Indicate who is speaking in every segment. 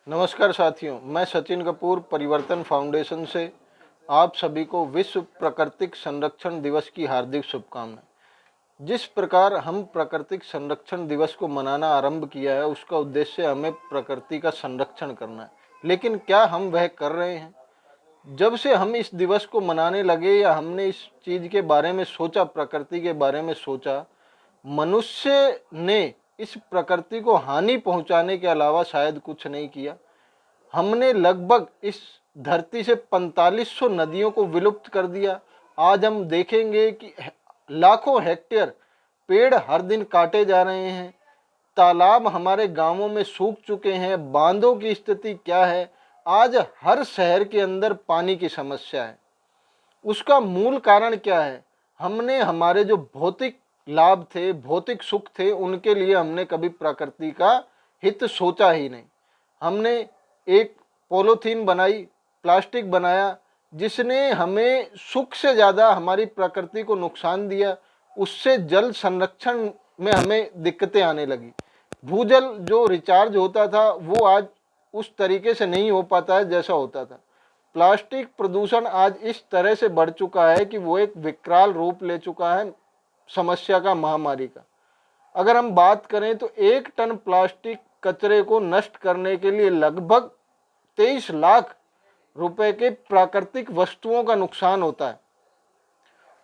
Speaker 1: नमस्कार साथियों, मैं सचिन कपूर परिवर्तन फाउंडेशन से आप सभी को विश्व प्राकृतिक संरक्षण दिवस की हार्दिक शुभकामनाएं। जिस प्रकार हम प्राकृतिक संरक्षण दिवस को मनाना आरंभ किया है, उसका उद्देश्य हमें प्रकृति का संरक्षण करना है। लेकिन क्या हम वह कर रहे हैं? जब से हम इस दिवस को मनाने लगे या हमने इस चीज के बारे में सोचा, प्रकृति के बारे में सोचा, मनुष्य ने इस प्रकृति को हानि पहुंचाने के अलावा शायद कुछ नहीं किया। हमने लगभग इस धरती से 4500 नदियों को विलुप्त कर दिया। आज हम देखेंगे कि लाखों हेक्टेयर पेड़ हर दिन काटे जा रहे हैं। तालाब हमारे गांवों में सूख चुके हैं। बांधों की स्थिति क्या है? आज हर शहर के अंदर पानी की समस्या है। उसका मूल कारण क्या है? हमने हमारे जो भौतिक लाभ थे, भौतिक सुख थे, उनके लिए हमने कभी प्रकृति का हित सोचा ही नहीं। हमने एक पॉलीथीन बनाई, प्लास्टिक बनाया, जिसने हमें सुख से ज़्यादा हमारी प्रकृति को नुकसान दिया। उससे जल संरक्षण में हमें दिक्कतें आने लगी। भूजल जो रिचार्ज होता था वो आज उस तरीके से नहीं हो पाता है जैसा होता था। प्लास्टिक प्रदूषण आज इस तरह से बढ़ चुका है कि वो एक विकराल रूप ले चुका है समस्या का, महामारी का। अगर हम बात करें तो 1 टन प्लास्टिक कचरे को नष्ट करने के लिए लगभग 23 लाख रुपए के प्राकृतिक वस्तुओं का नुकसान होता है।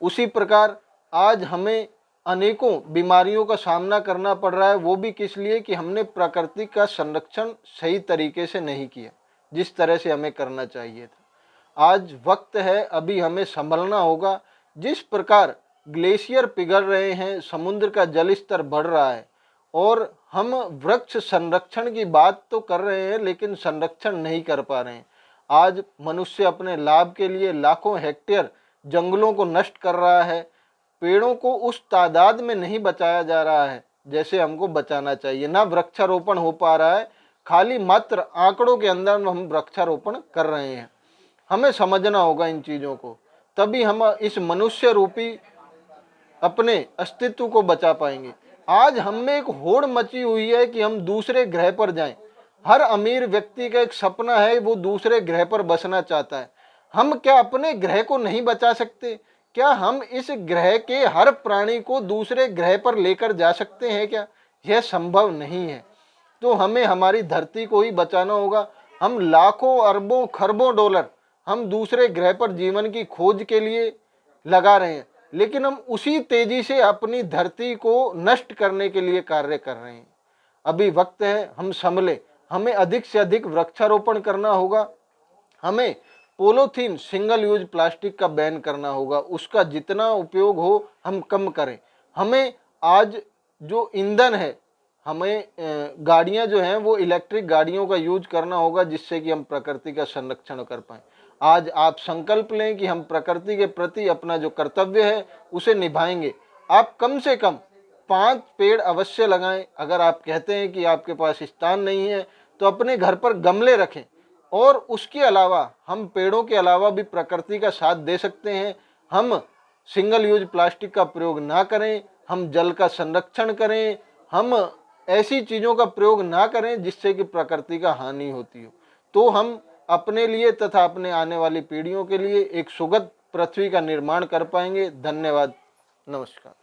Speaker 1: उसी प्रकार आज हमें अनेकों बीमारियों का सामना करना पड़ रहा है। वो भी किस लिए? कि हमने प्रकृति का संरक्षण सही तरीके से नहीं किया, जिस तरह से हमें करना चाहिए था। आज वक्त है, अभी हमें संभलना होगा। जिस प्रकार ग्लेशियर पिघल रहे हैं, समुद्र का जल स्तर बढ़ रहा है और हम वृक्ष संरक्षण की बात तो कर रहे हैं लेकिन संरक्षण नहीं कर पा रहे हैं। आज मनुष्य अपने लाभ के लिए लाखों हेक्टेयर जंगलों को नष्ट कर रहा है। पेड़ों को उस तादाद में नहीं बचाया जा रहा है जैसे हमको बचाना चाहिए। ना वृक्षारोपण हो पा रहा है, खाली मात्र आंकड़ों के अंदर हम वृक्षारोपण कर रहे हैं। हमें समझना होगा इन चीज़ों को, तभी हम इस मनुष्य रूपी अपने अस्तित्व को बचा पाएंगे। आज हम में एक होड़ मची हुई है कि हम दूसरे ग्रह पर जाएं। हर अमीर व्यक्ति का एक सपना है, वो दूसरे ग्रह पर बसना चाहता है। हम क्या अपने ग्रह को नहीं बचा सकते? क्या हम इस ग्रह के हर प्राणी को दूसरे ग्रह पर लेकर जा सकते हैं क्या? यह संभव नहीं है। तो हमें हमारी धरती को ही बचाना होगा। हम लाखों अरबों खरबों डॉलर हम दूसरे ग्रह पर जीवन की खोज के लिए लगा रहे हैं, लेकिन हम उसी तेजी से अपनी धरती को नष्ट करने के लिए कार्य कर रहे हैं। अभी वक्त है, हम संभले। हमें अधिक से अधिक वृक्षारोपण करना होगा। हमें पॉलीथीन, सिंगल यूज प्लास्टिक का बैन करना होगा। उसका जितना उपयोग हो हम कम करें। हमें आज जो ईंधन है, हमें गाड़ियां जो हैं वो इलेक्ट्रिक गाड़ियों का यूज करना होगा, जिससे कि हम प्रकृति का संरक्षण कर पाएं। आज आप संकल्प लें कि हम प्रकृति के प्रति अपना जो कर्तव्य है उसे निभाएंगे। आप कम से कम 5 पेड़ अवश्य लगाएं। अगर आप कहते हैं कि आपके पास स्थान नहीं है तो अपने घर पर गमले रखें। और उसके अलावा हम पेड़ों के अलावा भी प्रकृति का साथ दे सकते हैं। हम सिंगल यूज प्लास्टिक का प्रयोग ना करें, हम जल का संरक्षण करें, हम ऐसी चीज़ों का प्रयोग ना करें जिससे कि प्रकृति का हानि होती हो। तो हम अपने लिए तथा अपने आने वाली पीढ़ियों के लिए एक सुखद पृथ्वी का निर्माण कर पाएंगे। धन्यवाद। नमस्कार।